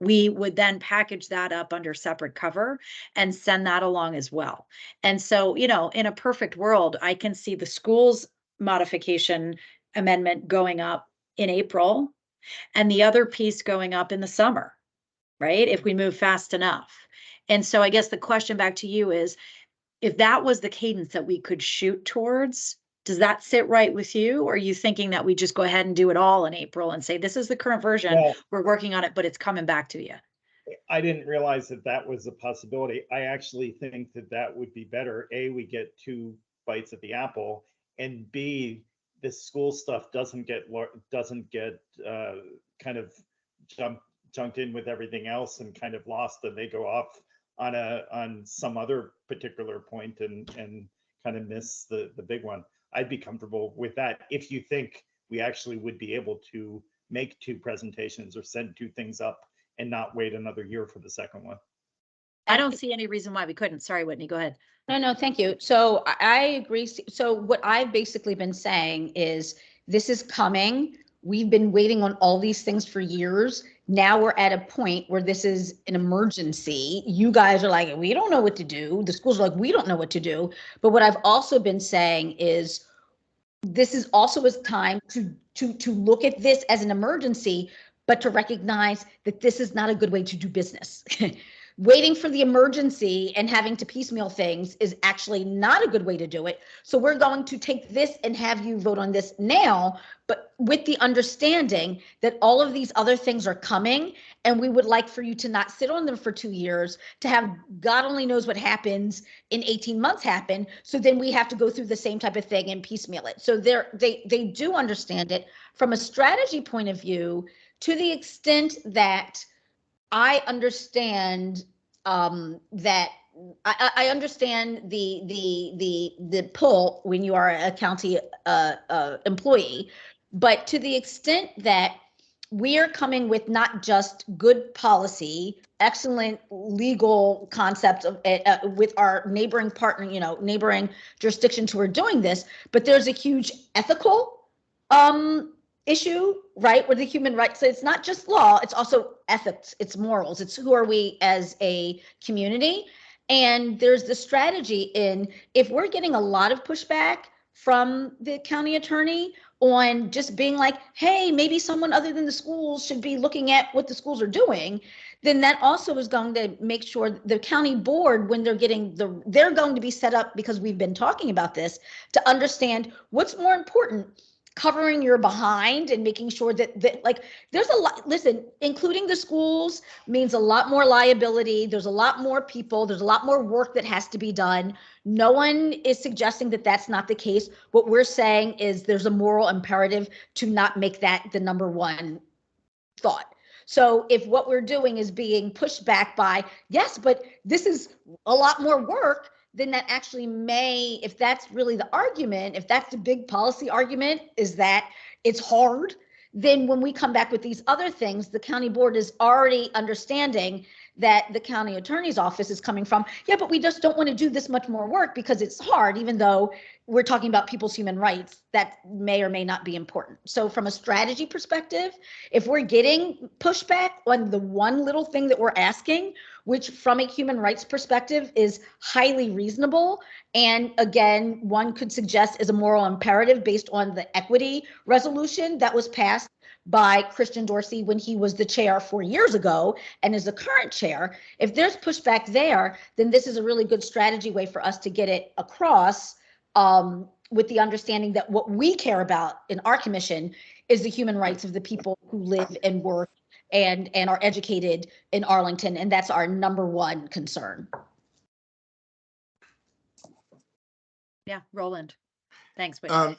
we would then package that up under separate cover and send that along as well. And so, in a perfect world, I can see the schools modification amendment going up in April and the other piece going up in the summer, right? If we move fast enough. And so I guess the question back to you is, if that was the cadence that we could shoot towards, does that sit right with you? Or are you thinking that we just go ahead and do it all in April and say, this is the current version, well, we're working on it, but it's coming back to you? I didn't realize that was a possibility. I actually think that would be better. A, we get 2 bites at the apple, and B, the school stuff doesn't get kind of junked in with everything else and kind of lost, and they go off on some other particular point and kind of miss the big one. I'd be comfortable with that if you think we actually would be able to make 2 presentations or send 2 things up and not wait another year for the second one. I don't see any reason why we couldn't. Sorry, Whitney, go ahead. No, thank you. So I agree. So what I've basically been saying is this is coming. We've been waiting on all these things for years. Now we're at a point where this is an emergency. You guys are like, we don't know what to do. The schools are like, we don't know what to do. But what I've also been saying is this is also a time to look at this as an emergency, but to recognize that this is not a good way to do business. Waiting for the emergency and having to piecemeal things is actually not a good way to do it. So we're going to take this and have you vote on this now, but with the understanding that all of these other things are coming, and we would like for you to not sit on them for 2 years, to have God only knows what happens in 18 months happen. So then we have to go through the same type of thing and piecemeal it. So they do understand it from a strategy point of view. to the extent that I understand that I understand the pull when you are a county employee, but to the extent that we are coming with not just good policy, excellent legal concepts of with our neighboring partner, neighboring jurisdictions who are doing this, but there's a huge ethical issue, right? Where the human rights, so it's not just law, it's also ethics, it's morals, it's who are we as a community. And there's the strategy in, if we're getting a lot of pushback from the county attorney on just being like, hey, maybe someone other than the schools should be looking at what the schools are doing, then that also is going to make sure the county board, when they're going to be set up, because we've been talking about this, to understand what's more important, covering your behind and making sure that like there's a lot, listen, including the schools means a lot more liability. There's a lot more people. There's a lot more work that has to be done. No one is suggesting that that's not the case. What we're saying is there's a moral imperative to not make that the number one thought. So if what we're doing is being pushed back by, yes, but this is a lot more work, then that actually may, if that's really the argument, if that's the big policy argument, is that it's hard, then when we come back with these other things, the county board is already understanding that the county attorney's office is coming from, yeah, but we just don't want to do this much more work because it's hard, even though we're talking about people's human rights that may or may not be important. So from a strategy perspective, if we're getting pushback on the one little thing that we're asking, which from a human rights perspective is highly reasonable, and again, one could suggest is a moral imperative based on the equity resolution that was passed by Christian Dorsey when he was the chair 4 years ago and is the current chair. If there's pushback there, then this is a really good strategy way for us to get it across, with the understanding that what we care about in our commission is the human rights of the people who live and work and are educated in Arlington, and that's our number one concern. Yeah, Roland. Thanks, Whitney.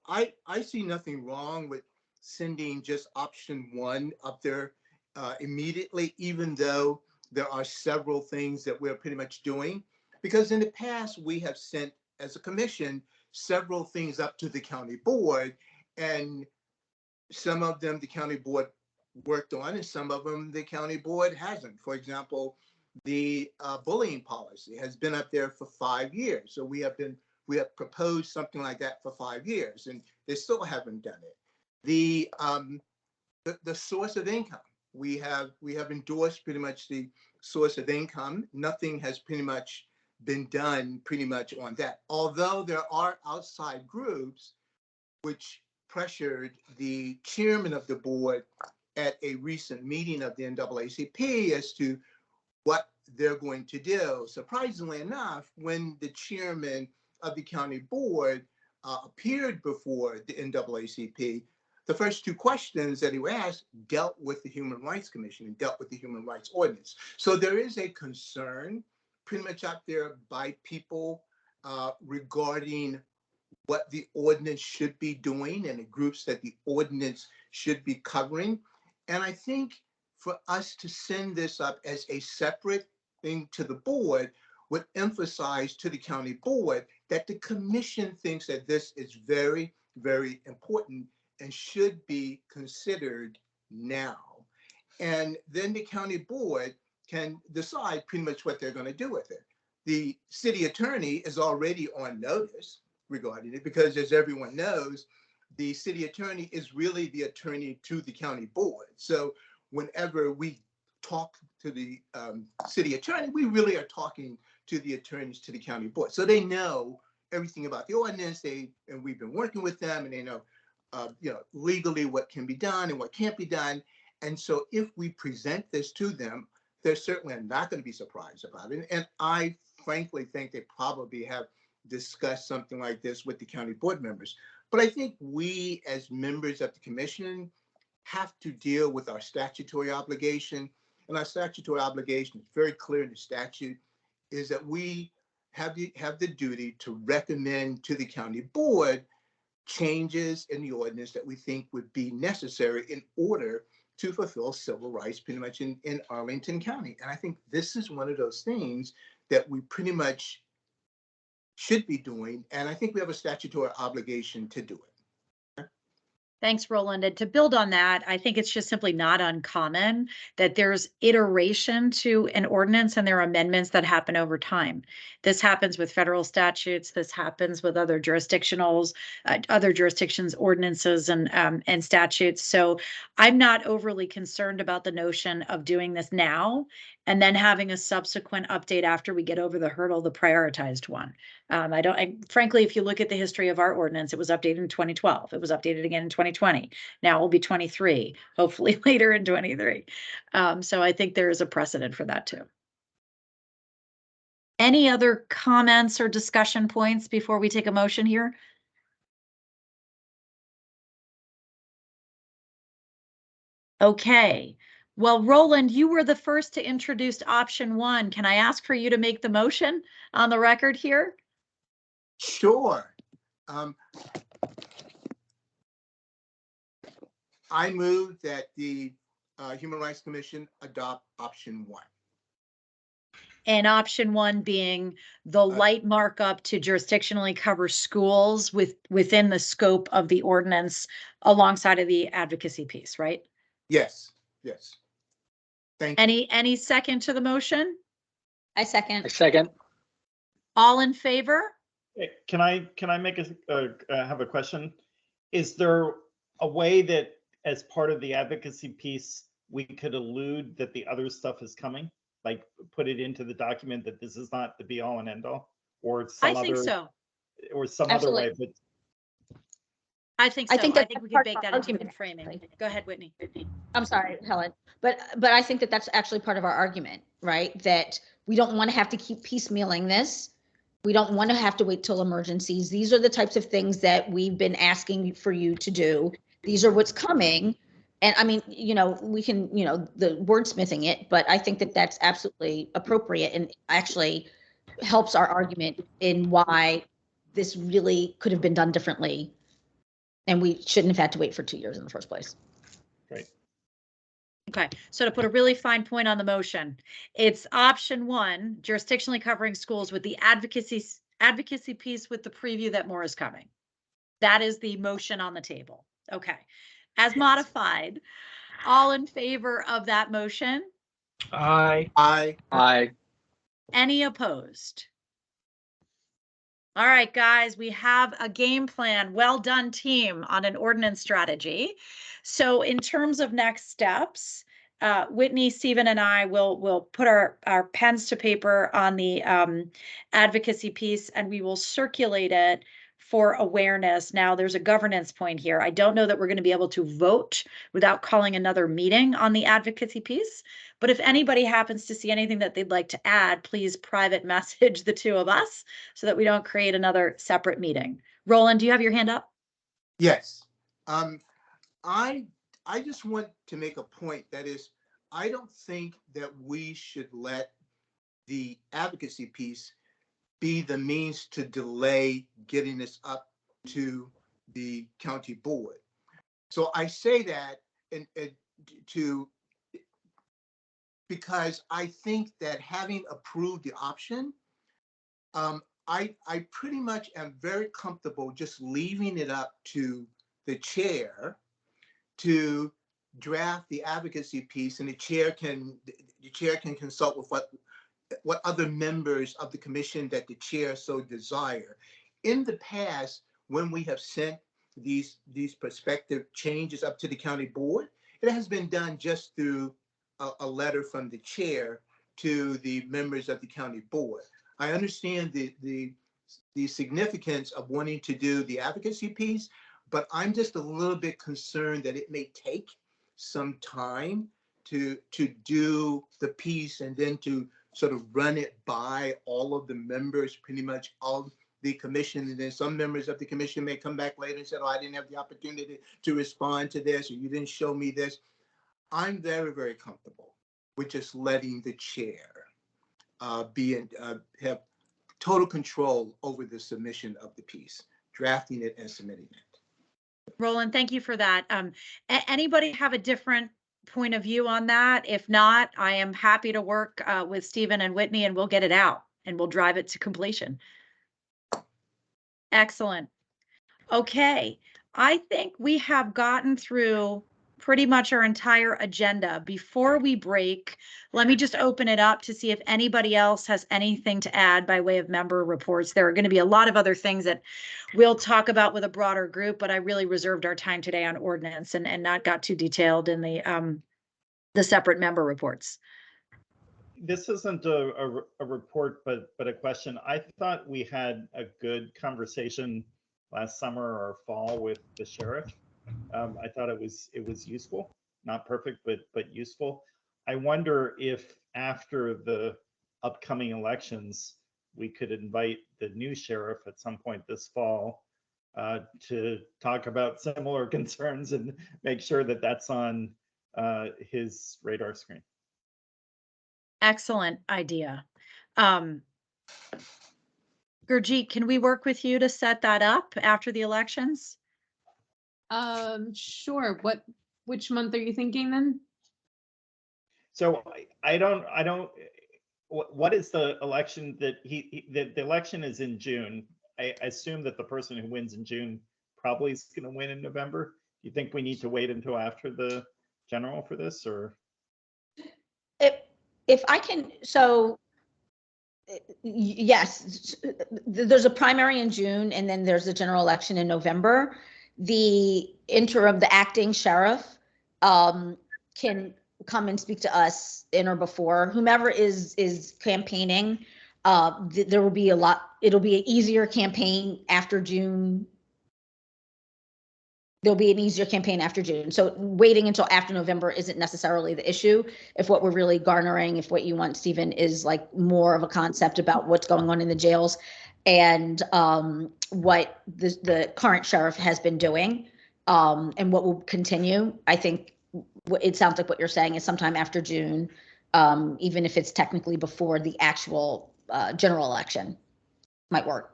I see nothing wrong with sending just option one up there immediately, even though there are several things that we're pretty much doing. Because in the past, we have sent, as a commission, several things up to the county board, and some of them the county board worked on, and some of them the county board hasn't. For example, the bullying policy has been up there for 5 years. So we have proposed something like that for 5 years, and they still haven't done it. The source of income, we have endorsed pretty much the source of income. Nothing has pretty much been done pretty much on that. Although there are outside groups which pressured the chairman of the board at a recent meeting of the NAACP as to what they're going to do. Surprisingly enough, when the chairman of the county board appeared before the NAACP, the first two questions that he asked dealt with the Human Rights Commission and dealt with the Human Rights Ordinance. So there is a concern pretty much out there by people regarding what the ordinance should be doing and the groups that the ordinance should be covering. And I think for us to send this up as a separate thing to the board would emphasize to the county board that the commission thinks that this is very, very important and should be considered now. And then the county board can decide pretty much what they're going to do with it. The city attorney is already on notice regarding it because, as everyone knows, the city attorney is really the attorney to the county board. So whenever we talk to the city attorney, we really are talking to the attorneys to the county board. So they know everything about the ordinance, and we've been working with them, and they know legally what can be done and what can't be done. And so if we present this to them, they're certainly not going to be surprised about it. And I frankly think they probably have discussed something like this with the county board members. But I think we, as members of the commission, have to deal with our statutory obligation. And our statutory obligation is very clear in the statute, is that we have the duty to recommend to the county board changes in the ordinance that we think would be necessary in order to fulfill civil rights pretty much in Arlington County. And I think this is one of those things that we pretty much should be doing. And I think we have a statutory obligation to do it. Thanks, Roland. And to build on that, I think it's just simply not uncommon that there's iteration to an ordinance and there are amendments that happen over time. This happens with federal statutes. This happens with other jurisdictions, ordinances, and statutes. So I'm not overly concerned about the notion of doing this now and then having a subsequent update after we get over the hurdle, the prioritized one. Frankly, if you look at the history of our ordinance, it was updated in 2012. It was updated again in 2020. Now it will be 23, hopefully later in 23. So I think there is a precedent for that too. Any other comments or discussion points before we take a motion here? Okay. Well, Roland, you were the first to introduce option 1. Can I ask for you to make the motion on the record here? Sure. I move that the Human Rights Commission adopt option 1. And option 1 being the light markup to jurisdictionally cover schools within the scope of the ordinance alongside of the advocacy piece, right? Yes, yes. Thank you. Any second to the motion? I second. I second. All in favor? Can I make have a question? Is there a way that as part of the advocacy piece, we could allude that the other stuff is coming? Like put it into the document that this is not the be all and end all, or some I think so. Or some Absolutely. other way. But I think so. I think I think we can part bake of that our into the argument. framing. Go ahead, Whitney. I'm sorry, Helen, but I think that that's actually part of our argument, right? That we don't want to have to keep piecemealing this. We don't want to have to wait till emergencies. These are the types of things that we've been asking for you to do. These are what's coming. And I mean, we can, the wordsmithing it, but I think that that's absolutely appropriate and actually helps our argument in why this really could have been done differently. And we shouldn't have had to wait for 2 years in the first place. Great. Okay, so to put a really fine point on the motion, it's option 1, jurisdictionally covering schools with the advocacy piece with the preview that more is coming. That is the motion on the table. Okay. As modified, all in favor of that motion? Aye. Aye. Any opposed? All right, guys, we have a game plan. Well done, team, on an ordinance strategy. So in terms of next steps, Whitney, Stephen, and I will put our pens to paper on the advocacy piece, and we will circulate it for awareness. Now, there's a governance point here. I don't know that we're going to be able to vote without calling another meeting on the advocacy piece. But if anybody happens to see anything that they'd like to add, please private message the two of us so that we don't create another separate meeting. Roland, do you have your hand up? Yes. I just want to make a point that is, I don't think that we should let the advocacy piece be the means to delay getting this up to the county board. So I say that because I think that having approved the option, I pretty much am very comfortable just leaving it up to the chair to draft the advocacy piece, and the chair can consult with what other members of the commission that the chair so desire. In the past, when we have sent these prospective changes up to the county board, it has been done just through a letter from the chair to the members of the county board. I understand the significance of wanting to do the advocacy piece, but I'm just a little bit concerned that it may take some time to do the piece and then to sort of run it by all of the members, pretty much of the commission. And then some members of the commission may come back later and say, oh, I didn't have the opportunity to respond to this, or you didn't show me this. I'm very, very comfortable with just letting the chair have total control over the submission of the piece, drafting it and submitting it. Roland, thank you for that. Anybody have a different point of view on that? If not, I am happy to work with Stephen and Whitney, and we'll get it out and we'll drive it to completion. Excellent. Okay, I think we have gotten through pretty much our entire agenda. Before we break, let me just open it up to see if anybody else has anything to add by way of member reports. There are going to be a lot of other things that we'll talk about with a broader group, but I really reserved our time today on ordinance and not got too detailed in the separate member reports. This isn't a report, but a question. I thought we had a good conversation last summer or fall with the sheriff. I thought it was useful, not perfect, but useful. I wonder if after the upcoming elections, we could invite the new sheriff at some point this fall to talk about similar concerns and make sure that that's on his radar screen. Excellent idea. Gurjeet, can we work with you to set that up after the elections? Sure. Which month are you thinking then? So I don't, what is the election that the election is in June. I assume that the person who wins in June probably is going to win in November. Do you think we need to wait until after the general for this, or? If I can, so yes, there's a primary in June and then there's a general election in November. The interim, the acting sheriff can come and speak to us in or before whomever is campaigning. There will be it'll be an easier campaign after June. There'll be an easier campaign after June. So waiting until after November isn't necessarily the issue. If what we're really garnering, if what you want, Stephen, is like more of a concept about what's going on in the jails and what the current sheriff has been doing and what will continue, I think it sounds like what you're saying is sometime after June, even if it's technically before the actual general election, might work.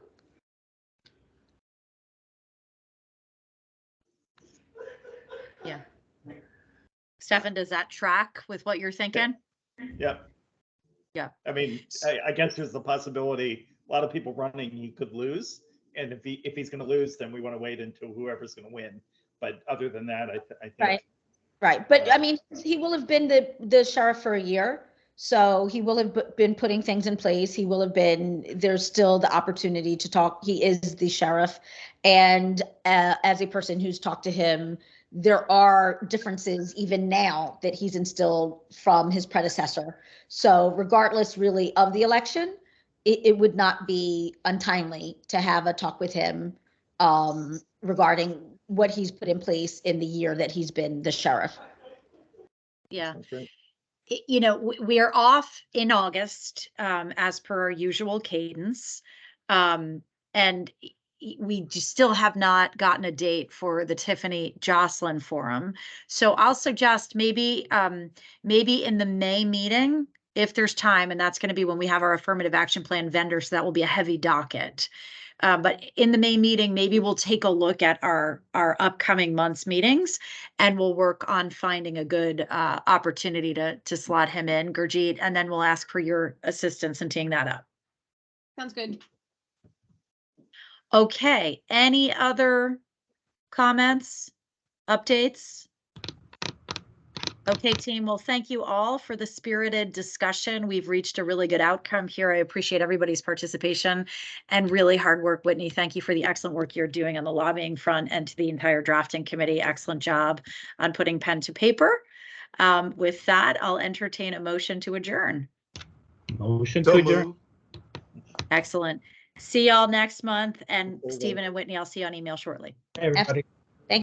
Yeah. Stefan, does that track with what you're thinking? Yeah. Yeah. I mean, I guess there's the possibility a lot of people running he could lose, and if he's going to lose, then we want to wait until whoever's going to win. But other than that, I think. Right. But I mean, he will have been the sheriff for a year. So he will have been putting things in place. He will have been, there's still the opportunity to talk. He is the sheriff. And as a person who's talked to him, there are differences even now that he's instilled from his predecessor. So regardless really of the election, it would not be untimely to have a talk with him regarding what he's put in place in the year that he's been the sheriff. Yeah. Okay. You know, we are off in August as per our usual cadence. And we just still have not gotten a date for the Tiffany Jocelyn Forum. So I'll suggest maybe in the May meeting, if there's time, and that's going to be when we have our affirmative action plan vendor. So that will be a heavy docket. But in the May meeting, maybe we'll take a look at our upcoming month's meetings and we'll work on finding a good opportunity to slot him in, Gurjeet, and then we'll ask for your assistance in teeing that up. Sounds good. Okay, any other comments, updates? Okay, team. Well, thank you all for the spirited discussion. We've reached a really good outcome here. I appreciate everybody's participation and really hard work. Whitney, thank you for the excellent work you're doing on the lobbying front, and to the entire drafting committee. Excellent job on putting pen to paper. With that, I'll entertain a motion to adjourn. Motion So to adjourn. moved. Excellent. See y'all next month. And Okay. Stephen and Whitney, I'll see you on email shortly. Hey, everybody.